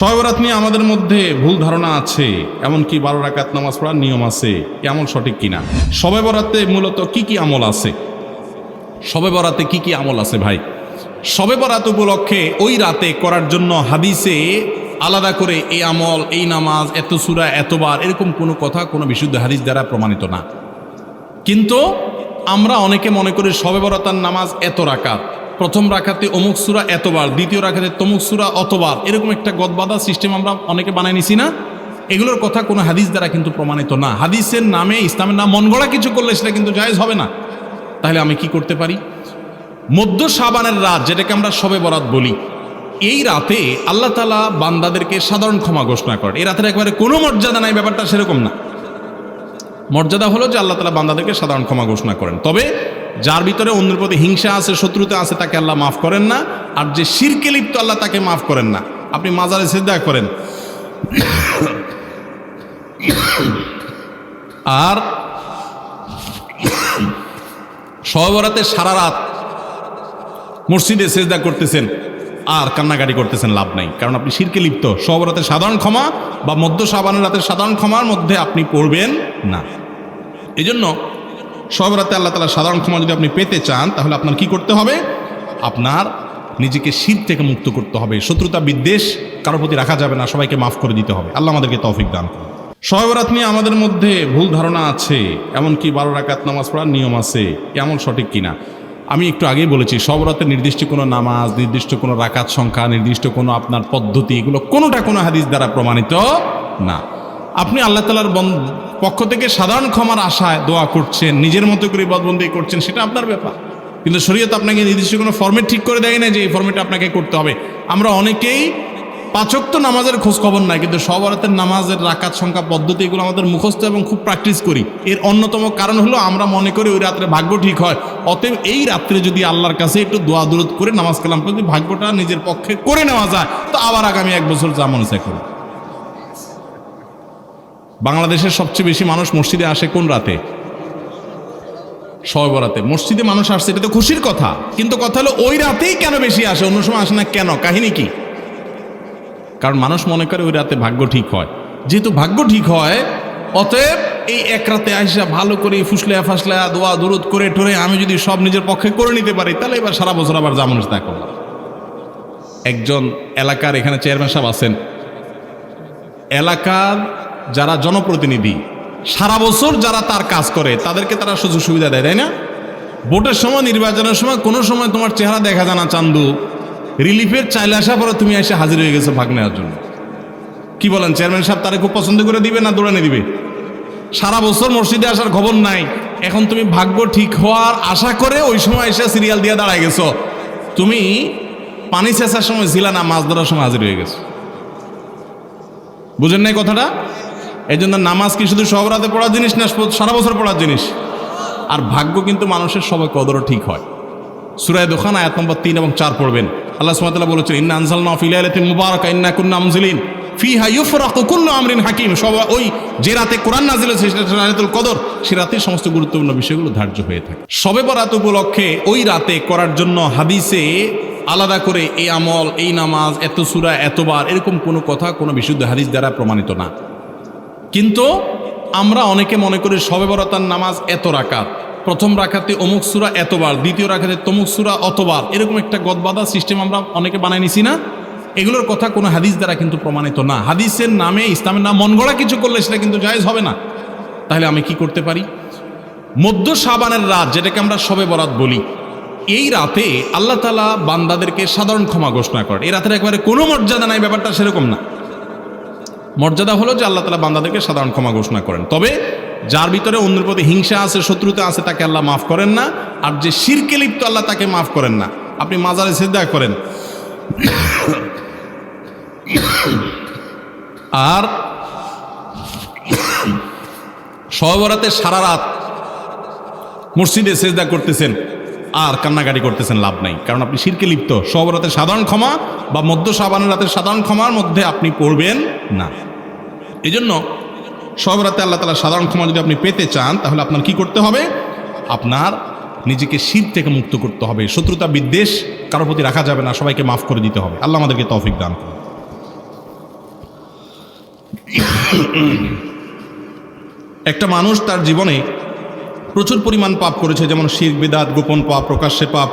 শবে বরাত নিয়ে আমাদের মধ্যে ভুল ধারণা আছে, এমনকি 12 রাকাত নামাজ পড়ার নিয়ম আছে, এমন সঠিক কিনা? শবে বরাতে মূলত কি কি আমল আছে? শবে বরাতে কি কি আমল আছে ভাই? শবে বরাত উপলক্ষে ওই রাতে করার জন্য হাদিসে আলাদা করে এই আমল, এই নামাজ, এত সূরা, এতবার, এরকম কোনো কথা কোনো বিশুদ্ধ হাদিস দ্বারা প্রমাণিত না। কিন্তু আমরা অনেকে মনে করি শবে বরাতের নামাজ এত রাকাত, প্রথম রাকাতে অমুক সূরা এতবার, দ্বিতীয় রাকাতে তমুক সূরা অতবার, এরকম একটা গদবাদা সিস্টেম আমরা অনেকে বানাই নিছি না? এগুলোর কথা কোনো হাদিস দ্বারা কিন্তু প্রমাণিত না। হাদিসের নামে, ইসলামের নাম মন গড়া কিছু করলে সেটা কিন্তু জায়েজ হবে না। তাহলে আমি কি করতে পারি? মধ্য শাবানের রাত, যেটাকে আমরা শবে বরাত বলি, এই রাতে আল্লাহ তাআলা বান্দাদেরকে সাধারণ ক্ষমা ঘোষণা করেন। এই রাতের একেবারে কোনো মর্যাদা নাই, ব্যাপারটা সেরকম না। মর্যাদা হলো যে আল্লাহ তাআলা বান্দাদেরকে সাধারণ ক্ষমা ঘোষণা করেন। তবে যার ভিতরে অন্যের প্রতি হিংসা আছে, শত্রুতা আছে, তাকে আল্লাহ মাফ করেন না। আর যে শিরকে লিপ্ত, আল্লাহ তাকে মাফ করেন না। আপনি মাজারে সিজদা করেন আর শবে বরাতে সারা রাত মসজিদে সিজদা করতেছেন আর কান্নাকাটি করতেছেন, লাভ নাই, কারণ আপনি শিরকে লিপ্ত। শবে বরাতের সাধারণ ক্ষমা বা মধ্য শাবানের রাতের সাধারণ ক্ষমার মধ্যে আপনি পড়বেন না। এই জন্য শবে বরাতে আল্লাহ তাআলা সাধারণ ক্ষমা যদি আপনি পেতে চান, তাহলে আপনার কি করতে হবে? আপনার নিজেকে শিরক থেকে মুক্ত করতে হবে। শত্রুতা, বিদ্বেষ কারো প্রতি রাখা যাবে না, সবাইকে মাফ করে দিতে হবে। আল্লাহ আমাদেরকে তৌফিক দান করুন। শবে বরাত নিয়ে আমাদের মধ্যে ভুল ধারণা আছে, এমনকি 12 রাকাত নামাজ পড়ার নিয়ম আছে, এমন সঠিক কিনা? আমি একটু আগেই বলেছি, শবে বরাতের নির্দিষ্ট কোনো নামাজ, নির্দিষ্ট কোনো রাকাত সংখ্যা, নির্দিষ্ট কোনো আপনার পদ্ধতি, এগুলো কোনোটা কোনো হাদিস দ্বারা প্রমাণিত না। আপনি আল্লাহ তাআলার পক্ষ থেকে সাধারণ ক্ষমার আশায় দোয়া করছেন, নিজের মতো করে ইবাদতবন্দি করছেন, সেটা আপনার ব্যাপার। কিন্তু শরীয়ত আপনাকে নির্দিষ্ট কোনো ফরম্যাট ঠিক করে দেয় না যে এই ফরম্যাটে আপনাকে করতে হবে। আমরা অনেকেই 5 ওয়াক্ত নামাজের খোঁজ খবর নাই, কিন্তু শবে বরাতের নামাজের রাকাত সংখ্যা, পদ্ধতি, এগুলো আমাদের মুখস্থ এবং খুব প্র্যাকটিস করি। এর অন্যতম কারণ হলো আমরা মনে করি ওই রাত্রে ভাগ্য ঠিক হয়। অতএব এই রাত্রে যদি আল্লাহর কাছে একটু দোয়া দুরূদ করে নামাজ কালাম করে ভাগ্যটা নিজের পক্ষে করে নেওয়া যায়, তো আবার আগামী 1 বছর যা মনে চায় করুন। বাংলাদেশের সবচেয়ে বেশি মানুষ মসজিদে আসে কোন রাতে? শবে বরাতে। মসজিদে মানুষ আসছে, এটা তো খুশির কথা, কিন্তু কথা হলো ওই রাতেই কেন বেশি আসে, অন্য সময় আসে না কেন? কাহিনী কি? কারণ মানুষ মনে করে ওই রাতে ভাগ্য ঠিক হয়। যেহেতু ভাগ্য ঠিক হয়, অতএব এই এক রাতে আইসা ভালো করে ফুসলেয়া ফাসলেয়া দোয়া দুরূদ করে টোরে আমি যদি সব নিজের পক্ষে করে নিতে পারি, তাহলে এবার সারা বছর আবার যা মানুষ তা করলাম। একজন এলাকার এখানে চেয়ারম্যান সাহেব আছেন, এলাকার যারা জনপ্রতিনিধি সারা বছর যারা তার কাজ করে তাদেরকে তারা সুযোগ সুবিধা দেয়, তাই না? ভোটের সময়, নির্বাচনের সময় কোনো সময় তোমার চেহারা দেখা যায় না চান্দু, রিলিফের চাইলে আসা পরে তুমি এসে হাজির হয়ে গেছো ভাগ নেওয়ার জন্য। কি বলেন, চেয়ারম্যান সাহেব তারে খুব পছন্দ করে দিবে না দৌড়ানি দিবে? সারা বছর মসজিদে আসার খবর নাই, এখন তুমি ভাগ্য ঠিক হওয়ার আশা করে ওই সময় এসে সিরিয়াল দিয়ে দাঁড়ায় গেছো। তুমি পানি চেঁচার সময় ছিলা না, মাছ ধরার সময় হাজির হয়ে গেছো। বুঝেন নাই কথাটা? এই জন্য নামাজ কি শুধু শবে বরাতে পড়ার জিনিস না, সারা বছর পড়ার জিনিস। আর ভাগ্য কিন্তু মানুষের সবাই কদরও ঠিক হয়। সূরা দুখান আয়াত নম্বর 3 এবং 4 পড়বেন। আল্লাহ সুবহানাহু ওয়া তাআলা বলেছেন, ইন্না আনজালনাহু ফি লাইলাতিন মুবারাকা ইন্না কুন্না মুনজিলিন ফিহা ইউফরাকু কুল্লু আমরিন হাকিম। ওই যে রাতে কোরআন নাযিল হয়েছে সেটা লাইলাতুল কদর, সে রাতে সমস্ত গুরুত্বপূর্ণ বিষয়গুলো ধার্য হয়ে থাকে। শবে বরাত উপলক্ষে ওই রাতে করার জন্য হাদিসে আলাদা করে এই আমল, এই নামাজ, এত সূরা, এতবার, এরকম কোনো কথা কোনো বিশুদ্ধ হাদিস দ্বারা প্রমাণিত না। কিন্তু আমরা অনেকে মনে করি শবে বরাতের নামাজ এত রাকাত, প্রথম রাকাতে অমুক সূরা এতবার, দ্বিতীয় রাকাতে তমুক সূরা অতবার, এরকম একটা গদবাদা সিস্টেম আমরা অনেকে বানাই নিছি না? এগুলোর কথা কোনো হাদিস দ্বারা কিন্তু প্রমাণিত না। হাদিসের নামে, ইসলামের নাম মন গড়া কিছু করলে সেটা কিন্তু জায়েজ হবে না। তাহলে আমি কি করতে পারি? মধ্য শাবানের রাত, যেটাকে আমরা শবে বরাত বলি, এই রাতে আল্লাহ তাআলা বান্দাদেরকে সাধারণ ক্ষমা ঘোষণা করেন। এই রাতের একেবারে কোনো মর্যাদা নাই, ব্যাপারটা সেরকম না। মর্যাদা হলো যে আল্লাহ তাআলা বান্দাদেরকে সাধারণ ক্ষমা ঘোষণা করেন। তবে যার ভিতরে অন্যের প্রতি হিংসা আছে, শত্রুতা আছে, তাকে আল্লাহ মাফ করেন না। আর যে শিরকে লিপ্ত, আল্লাহ তাকে মাফ করেন না। আপনি মাজারে সিজদা করেন আর শবে বরাতে সারা রাত মসজিদে সিজদা করতেছেন আর কান্নাকাটি করতেছেন, লাভ নাই, কারণ আপনি শিরকে লিপ্ত। শবে বরাতের সাধারণ ক্ষমা বা মধ্য শাবানের রাতের সাধারণ ক্ষমার মধ্যে আপনি পড়বেন না। এই জন্য শবে বরাতে আল্লাহ তাআলা সাধারণ ক্ষমা যদি আপনি পেতে চান, তাহলে আপনার কি করতে হবে? আপনার নিজেকে শিরক থেকে মুক্ত করতে হবে। শত্রুতা, বিদ্বেষ কারো প্রতি রাখা যাবে না, সবাইকে মাফ করে দিতে হবে। আল্লাহ আমাদেরকে তৌফিক দান করুন। একটা মানুষ তার জীবনে প্রচুর পরিমাণ পাপ করেছে, যেমন শিরক বিদআত, গোপন পাপ, প্রকাশ্যে পাপ,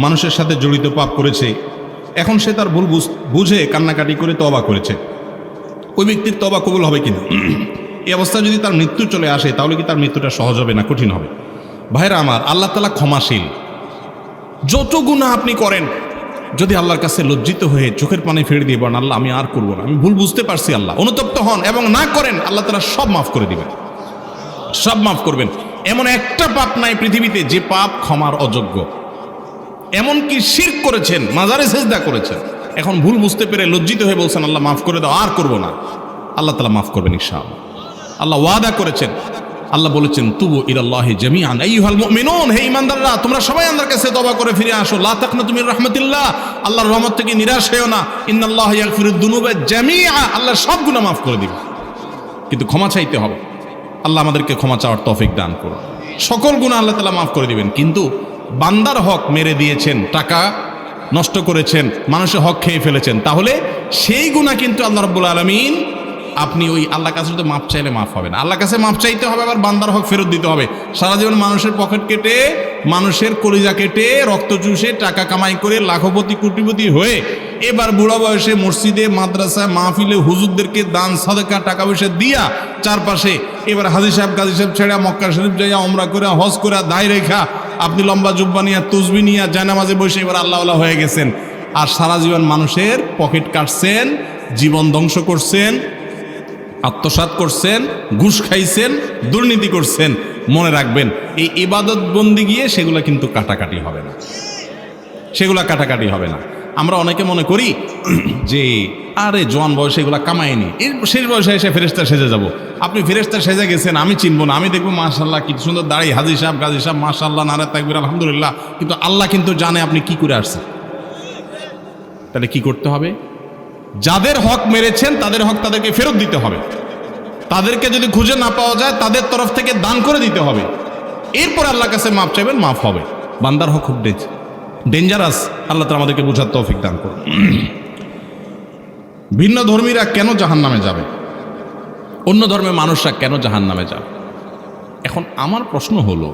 মানুষের সাথে জড়িত পাপ করেছে। এখন সে তার ভুল বুঝে কান্নাকাটি করে তওবা করেছে। ওই ব্যক্তির তওবা কবুল হবে কিনা? এই অবস্থায় যদি তার মৃত্যু চলে আসে তাহলে কি তার মৃত্যুটা সহজ হবে না কঠিন হবে? ভাইরা আমার, আল্লাহ তাআলা ক্ষমাশীল। যত গুনাহ আপনি করেন, যদি আল্লাহর কাছে লজ্জিত হয়ে চোখের পানি ফেলে দিয়ে বলেন, আল্লাহ আমি আর করবো না, আমি ভুল বুঝতে পারছি, আল্লাহ, অনুতপ্ত হন এবং না করেন, আল্লাহ তাআলা সব মাফ করে দিবেন, সব মাফ করবেন। এমন একটা পাপ নাই পৃথিবীতে যে পাপ ক্ষমার অযোগ্য। এমনকি শিরক করেছেন, মাজারে সেজদা করেছেন, এখন ভুল বুঝতে পেরে লজ্জিত হয়ে বলছেন আল্লাহ মাফ করে দাও, আর করবো না, আল্লাহ তাআলা মাফ করবেন ইনশাআল্লাহ। আল্লাহ ওয়াদা করেছেন, আল্লাহ বলেছেন তুবু ইলাল্লাহি জামিআন আইয়ুহাল মুমিনুন, হে ঈমানদাররা তোমরা সবাই আল্লাহর কাছে তওবা করে ফিরে আসো। লা তাকনাতু মির রাহমাতিল্লাহ, আল্লাহর রহমত থেকে নিরাশ হয়ো না। ইন্নাল্লাহা ইয়াগফিরুদ দুনুবা জামিআ, আল্লাহ সব গুনাহ মাফ করে দিবেন, কিন্তু ক্ষমা চাইতে হবে। আল্লাহ আমাদেরকে ক্ষমা চাওয়ার তৌফিক দান করুন। সকল গুনাহ আল্লাহ তাআলা মাফ করে দিবেন, কিন্তু বান্দার হক মেরে দিয়েছেন, টাকা নষ্ট করেছেন, মানুষের হক খেয়ে ফেলেছেন, তাহলে সেই গুনাহ কিন্তু আল্লাহ রাব্বুল আলামিন, আপনি ওই আল্লাহর কাছে তো মাপ চাইলে মাফ হবে না, আল্লাহর কাছে মাপ চাইতে হবে, আবার বান্দার হক ফেরত দিতে হবে। সারা জীবন মানুষের পকেট কেটে, মানুষের কলিজা কেটে, রক্ত চুষে, টাকা কামাই করে লাখপতি কোটিপতি হয়ে এবার বুড়া বয়সে মসজিদে, মাদ্রাসায়, মাহফিলে হুজুরদেরকে দান সাদাকা টাকা পয়সা দিয়া চারপাশে এবার হাজী সাহেব গাজী সাহেব ছেড়া মক্কা শরীফ যাইয়া ওমরা করে, হজ করে, দায় রেখা, আপনি লম্বা জুব্বা নিয়া, তসবি নিয়া, জায়নামাজে বসে এবার আল্লাহওয়ালা হয়ে গেছেন। আর সারা জীবন মানুষের পকেট কাটছেন, জীবন ধ্বংস করছেন, আত্মসাৎ করছেন, ঘুষ খাইছেন, দুর্নীতি করছেন। মনে রাখবেন, এই ইবাদত বন্দি গিয়ে সেগুলো কিন্তু কাটাকাটি হবে না, সেগুলো কাটাকাটি হবে না। আমরা অনেকে মনে করি যে আরে জোয়ান বয়সে এগুলো কামায়নি, এর শেষ বয়সে এসে ফেরেশতা সেজে যাব। আপনি ফেরেশতা সেজে গেছেন, আমি চিনব না, আমি দেখবো মাশাআল্লাহ কি সুন্দর দাড়ি, হাজী সাহেব গাজী সাহেব মাশাআল্লাহ, নারে তাকবীর, আলহামদুলিল্লাহ, কিন্তু আল্লাহ কিন্তু জানে আপনি কি করে আসছেন। তাহলে কি করতে হবে? যাদের হক মেরেছেন তাদের হক তাদেরকে ফেরত দিতে হবে, তাদেরকে যদি খুঁজে না পাওয়া যায় তাদের তরফ থেকে দান করে দিতে হবে, এরপর আল্লাহর কাছে মাপ চাইবেন, মাফ হবে। বান্দার হক খুব ডেঞ্জারাস, আল্লাহ তাআলা আমাদেরকে বোঝার তৌফিক দান করুন। ভিন্ন ধর্মীরা কেন জাহান্নামে যাবে? অন্য ধর্মের মানুষরা কেন জাহান্নামে যাবে? এখন আমার প্রশ্ন হলো,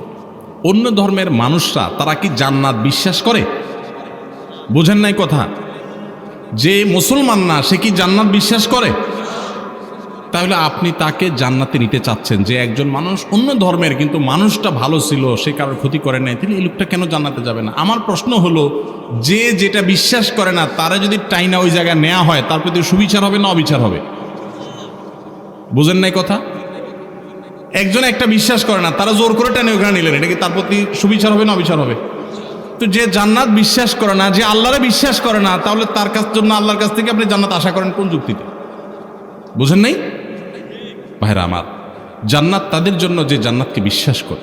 অন্য ধর্মের মানুষরা তারা কি জান্নাত বিশ্বাস করে? বোঝেন নাই কথা? যে মুসলমান না সে কি জান্নাত বিশ্বাস করে? তাহলে আপনি তাকে জান্নাতে নিতে চাচ্ছেন, যে একজন মানুষ অন্য ধর্মের কিন্তু মানুষটা ভালো ছিল, সে কারোর ক্ষতি করে নাই, তাহলে এই লোকটা কেন জান্নাতে যাবে না? আমার প্রশ্ন হলো, যে যেটা বিশ্বাস করে না তারা যদি টাইনা ওই জায়গায় নেওয়া হয়, তার প্রতি সুবিচার হবে না অবিচার হবে? বুঝেন নাই কথা? একজন একটা বিশ্বাস করে না, তারা জোর করে টেনে ওখানে নিলেন, এটা কি তার প্রতি সুবিচার হবে না অবিচার হবে? তো যে জান্নাত বিশ্বাস করে না, যে আল্লাহরে বিশ্বাস করে না, তাহলে তার জন্য আল্লাহর কাছ থেকে আপনি জান্নাত আশা করেন কোন যুক্তিতে? বুঝেন নাই ভাইরা আমার? জান্নাত তাদের জন্য যে জান্নাতকে বিশ্বাস করে,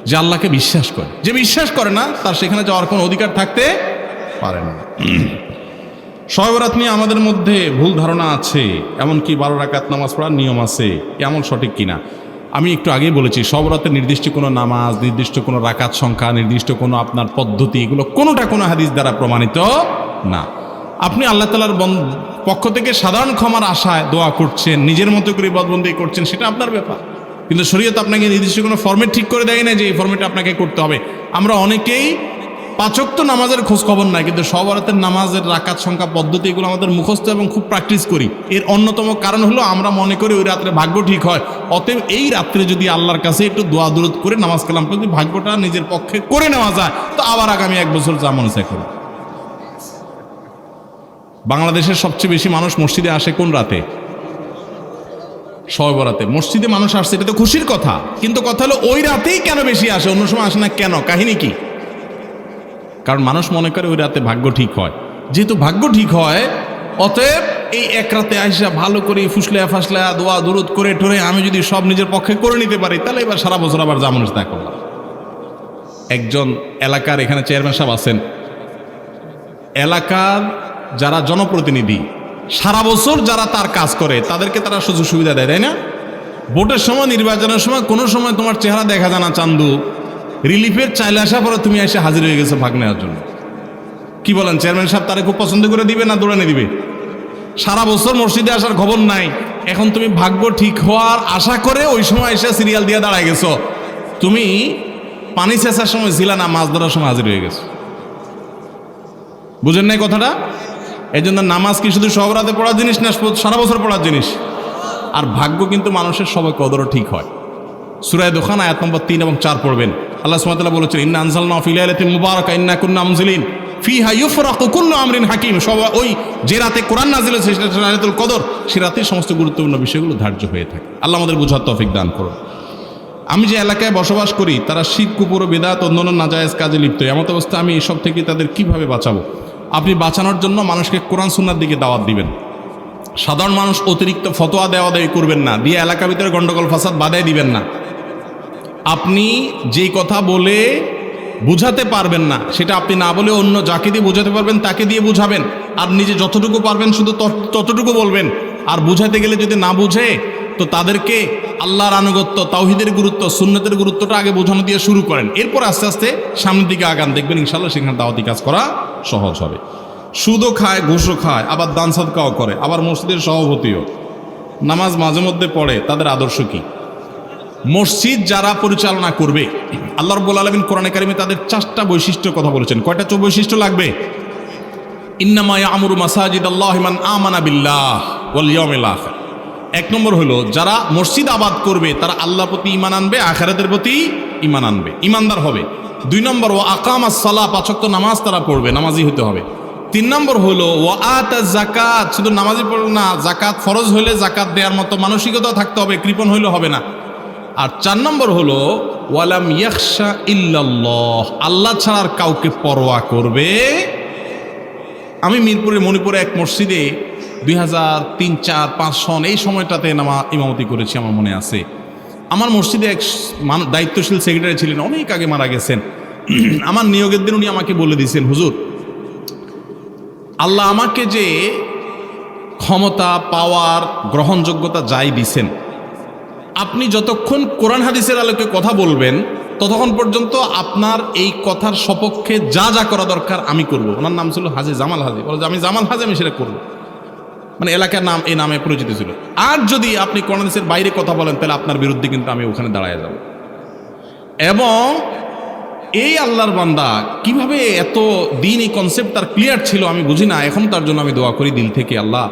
যে আল্লাহকে বিশ্বাস করে। যে বিশ্বাস করে না তার সেখানে যাওয়ার কোনো অধিকার থাকতে পারে না। শবে বরাত নিয়ে আমাদের মধ্যে ভুল ধারণা আছে, এমনকি 12 রাকাত নামাজ পড়ার নিয়ম আছে, এমন সঠিক কিনা? আমি একটু আগেই বলেছি, শবে বরাতের নির্দিষ্ট কোনো নামাজ, নির্দিষ্ট কোনো রাকাত সংখ্যা, নির্দিষ্ট কোনো আপনার পদ্ধতি, এগুলো কোনোটা কোনো হাদিস দ্বারা প্রমাণিত না। আপনি আল্লাহ তাআলার পক্ষ থেকে সাধারণ ক্ষমার আশায় দোয়া করছেন, নিজের মতো করে ইবাদতবন্দি করছেন, সেটা আপনার ব্যাপার, কিন্তু শরীয়ত আপনাকে নির্দিষ্ট কোনো ফরম্যাট ঠিক করে দেয় না যে এই ফরম্যাটে আপনাকে করতে হবে। আমরা অনেকেই 5 ওয়াক্ত নামাজের খোঁজ খবর নাই, কিন্তু শবে বরাতের নামাজের রাকাত সংখ্যা, পদ্ধতি এগুলো আমাদের মুখস্থ এবং খুব প্র্যাকটিস করি। এর অন্যতম কারণ হলো আমরা মনে করি ওই রাত্রে ভাগ্য ঠিক হয়, অতএব এই রাত্রে যদি আল্লাহর কাছে একটু দোয়া দরুদ করে নামাজ কালাম যদি ভাগ্যটা নিজের পক্ষে করে নেওয়া যায়, তো আবার আগামী 1 বছর যা মনে চায় করুন। বাংলাদেশের সবচেয়ে বেশি মানুষ মসজিদে আসে কোন রাতে? শবে বরাতে। মসজিদে মানুষ আসছে, এটা তো খুশির কথা, কিন্তু কথা হলো ওই রাতেই কেন বেশি আসে, অন্য সময় আসে না কেন? কাহিনী কি? কারণ মানুষ মনে করে ওই রাতে ভাগ্য ঠিক হয়। যেহেতু ভাগ্য ঠিক হয়, অতএব এই এক রাতে আইসা ভালো করে ফুসলা ফাসলা দোয়া দরুদ করে টোরে আমি যদি সব নিজের পক্ষে করে নিতে পারি, তাহলে এবার সারা বছর আবার যা মানুষ তা করলাম। একজন এলাকার এখানে চেয়ারম্যান সাহেব আছেন, এলাকার যারা জনপ্রতিনিধি সারা বছর যারা তার কাজ করে তাদেরকে তারা সুযোগ সুবিধা দেয়, তাই না? ভোটের সময়, নির্বাচনের সময় কোনো সময় তোমার চেহারা দেখা যায় না, চান্দু রিলিফের চাইলে আসা পরে তুমি এসে হাজির হয়ে গেছো ভাগ নেওয়ার জন্য। কি বলেন চেয়ারম্যান সাহেব তারা খুব পছন্দ করে দিবে না দৌড়ানে দিবে? সারা বছর মসজিদে আসার খবর নাই, এখন তুমি ভাগ্য ঠিক হওয়ার আশা করে ওই সময় এসে সিরিয়াল দিয়ে দাঁড়ায় গেছো। তুমি পানি চেঁচার সময় ছিল না, মাছ ধরার সময় হাজির হয়ে গেছো। বুঝেন নাই কথাটা? এই জন্য নামাজ কি শুধু সব রাতে পড়ার জিনিস না, সারা বছর পড়ার জিনিস। আর ভাগ্য কিন্তু মানুষের সবাই কদরও ঠিক হয়। সূরা দোখান আয়াত নম্বর 3 এবং 4 পড়বেন। আল্লাহ সুবহানাহু ওয়া তাআলা বলেছেন, ইন্না আনজালনাহু ফি লাইলাতিন মুবারাকা ইন্না কুন্না মুনজিলিন ফিহা ইউফরাকু কুল্লু আমরিন হাকিম। ওই যে রাতে কোরআন নাযিল হয়েছে সেটা লাইলাতুল কদর, সে রাতে সমস্ত গুরুত্বপূর্ণ বিষয়গুলো ধার্য হয়ে থাকে। আল্লাহ আমাদের বুঝার তৌফিক দান করুন। আমি যে এলাকায় বসবাস করি তারা শিরক, কুফর, বিদআত, অন্যান্য নাজায়েজ কাজে লিপ্ত। এমত অবস্থা আমি এসব থেকে তাদের কিভাবে বাঁচাবো? আপনি বাঁচানোর জন্য মানুষকে কোরআন সুন্নাহর দিকে দাওয়াত দিবেন। সাধারণ মানুষ অতিরিক্ত ফতোয়া দেওয়া করবেন না, দিয়ে এলাকার ভিতরে গন্ডগোল ফাসাদ বাধাই দিবেন না। আপনি যেই কথা বলে বুঝাতে পারবেন না সেটা আপনি না বলে অন্য যাকে দিয়ে বুঝাতে পারবেন তাকে দিয়ে বুঝাবেন। আর নিজে যতটুকু পারবেন শুধু ততটুকু বলবেন। আর বুঝাতে গেলে যদি না বুঝে তো তাদেরকে আল্লাহর আনুগত্য, তাওহীদের গুরুত্ব, সুন্নতের গুরুত্বটা আগে বোঝানো দিয়ে শুরু করেন। এরপর আস্তে আস্তে সামনের দিকে আগান, দেখবেন ইনশাআল্লাহ সেখানে দাওয়াতি কাজ করা সহজ হবে। সুদও খায়, ঘুষও খায়, আবার দান সাদকাও করে, আবার মসজিদের সভাপতিও, নামাজ মাঝে মধ্যে পড়ে, তাদের আদর্শ কি? মসজিদ যারা পরিচালনা করবে, আল্লাহ রাব্বুল আলামিন কোরআনে কারিমে তাদের 4টা বৈশিষ্ট্য কথা বলেছেন। কয়টা বৈশিষ্ট্য লাগবে? ইন্নামা ইয়ামুরু মাসাজিদাল্লাহি মান আমানা বিল্লাহ ওয়াল ইয়াউমিল আখির। 1 নম্বর হলো যারা মসজিদ আবাদ করবে তারা আল্লাহর প্রতি ঈমান আনবে, আখিরাতের প্রতি ঈমান আনবে, ঈমানদার হবে। 2 নম্বর ওয়া আকামাস সালাহ, 5 ওয়াক্ত নামাজ তারা পড়বে, নামাজি হতে হবে। 3 নম্বর হলো ওয়া আতাজ যাকাত, শুধু নামাজি পড়বে না, যাকাত ফরজ হলে যাকাত দেওয়ার মতো মানসিকতা থাকতে হবে, কৃপণ হইলে হবে না। আর 4 নম্বর হলো ওয়ালাম ইয়াখশা ইল্লাল্লাহ, আল্লাহ ছাড়া আর কাউকে পরোয়া করবে। আমি মিরপুরে মণিপুরে এক মসজিদে 2003, 4, 5 সন এই সময়টাতে ইমামতি করেছি, আমার মনে আছে। আমার মসজিদে এক দায়িত্বশীল সেক্রেটারি ছিলেন, অনেক আগে মারা গেছেন। আমার নিয়োগের দিন উনি আমাকে বলে দিয়েছেন, হুজুর আল্লাহ আমাকে যে ক্ষমতা, পাওয়ার, গ্রহণযোগ্যতা যাই দিছেন, আপনি যতক্ষণ কোরআন হাদিসের আলোকে কথা বলবেন ততক্ষণ পর্যন্ত আপনার এই কথার সপক্ষে যা যা করা দরকার আমি করব। ওনার নাম ছিল হাজী জামাল হাজী। বলে আমি জামাল হাজী, আমি সেটা করবো, মানে এলাকার নাম এই নামে পরিচিত ছিল। আর যদি আপনি কোরআন হাদিসের বাইরে কথা বলেন তাহলে আপনার বিরুদ্ধে কিন্তু আমি ওখানে দাঁড়ায় যাব। এবং এই আল্লাহর বান্দা কিভাবে এত দিন এই কনসেপ্ট তার ক্লিয়ার ছিল আমি বুঝি না। এখন তার জন্য আমি দোয়া করি দিল থেকে, আল্লাহ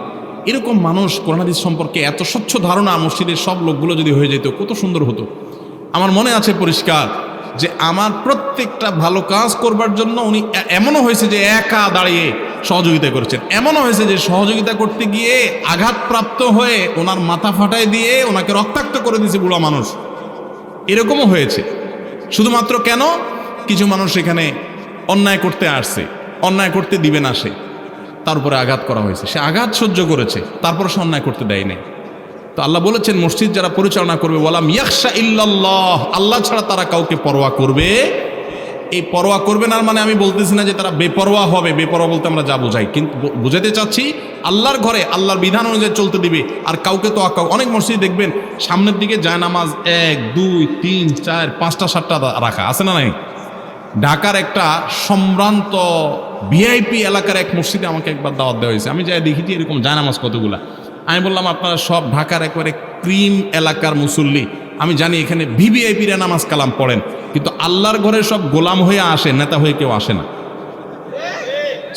এরকম মানুষ কোরআন হাদিস সম্পর্কে এত স্বচ্ছ ধারণা মসজিদের সব লোকগুলো যদি হয়ে যেত কত সুন্দর হতো। আমার মনে আছে পরিষ্কার যে আমার প্রত্যেকটা ভালো কাজ করবার জন্য উনি এমনও হয়েছে যে একা দাঁড়িয়ে সহযোগিতা করেছেন, এমনও হয়েছে যে সহযোগিতা করতে গিয়ে আঘাতপ্রাপ্ত হয়ে ওনার মাথা ফাটায় দিয়ে ওনাকে রক্তাক্ত করে দিয়েছে বুড়া মানুষ, এরকমও হয়েছে। শুধুমাত্র কেন? কিছু মানুষ এখানে অন্যায় করতে আসছে, অন্যায় করতে দিবে না, সে তার উপরে আঘাত করা হয়েছে, সে আঘাত সহ্য করেছে, তারপর সে অন্যায় করতে দেয় নাই। তো আল্লাহ বলেছেন মসজিদ যারা পরিচালনা করবে ওয়ালাম ইয়াখশা ইল্লাল্লাহ, আল্লাহ ছাড়া তারা কাউকে পরোয়া করবে। এই পরোয়া করবে না মানে আমি বলতেছি না যে তারা বেপরোয়া হবে, বেপরোয়া বলতে আমরা যা বোঝাই, কিন্তু বুঝাতে চাচ্ছি আল্লাহর ঘরে আল্লাহর বিধান অনুযায়ী চলতে দিবে। আর কাউকে তো অনেক মসজিদ দেখবেন সামনের দিকে জায়নামাজ 1, 2, 3, 4, 5টা 7টা রাখা আছে না নাই? ঢাকার একটা সম্ভ্রান্ত ভিআইপি এলাকার এক মসজিদে আমাকে একবার দাওয়াত দেওয়া হয়েছে। আমি যাই দেখেছি এরকম জায়নামাজ কতগুলা। আমি বললাম আপনারা সব ঢাকার একবারে ক্রিম এলাকার মুসল্লি, আমি জানি এখানে ভিভিআইপিরা নামাজ কালাম পড়েন, কিন্তু আল্লাহর ঘরে সব গোলাম হয়ে আসে, নেতা হয়ে কেউ আসে না।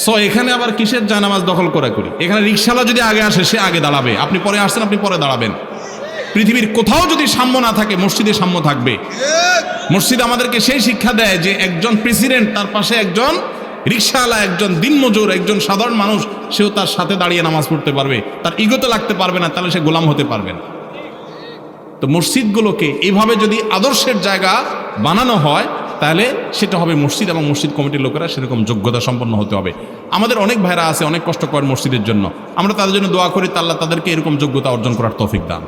সো এখানে আবার কিসের জায়নামাজ দখল করি? এখানে রিকশালা যদি আগে আসে সে আগে দাঁড়াবে, আপনি পরে আসছেন আপনি পরে দাঁড়াবেন। পৃথিবীর কোথাও যদি সাম্য না থাকে মসজিদে সাম্য থাকবে। মসজিদ আমাদেরকে সেই শিক্ষা দেয় যে একজন প্রেসিডেন্ট, তার পাশে একজন রিকশাওয়ালা, একজন দিনমজুর, একজন সাধারণ মানুষ, সেও তার সাথে দাঁড়িয়ে নামাজ পড়তে পারবে, তার ইগোতে লাগতে পারবে না, তাহলে সে গোলাম হতে পারবে না। তো মসজিদগুলোকে এইভাবে যদি আদর্শের জায়গা বানানো হয় তাহলে সেটা হবে মসজিদ, এবং মসজিদ কমিটির লোকেরা সেরকম যোগ্যতা সম্পন্ন হতে হবে। আমাদের অনেক ভাইরা আছে অনেক কষ্ট করেন মসজিদের জন্য, আমরা তাদের জন্য দোয়া করি আল্লাহ তাদেরকে এরকম যোগ্যতা অর্জন করার তৌফিক দান।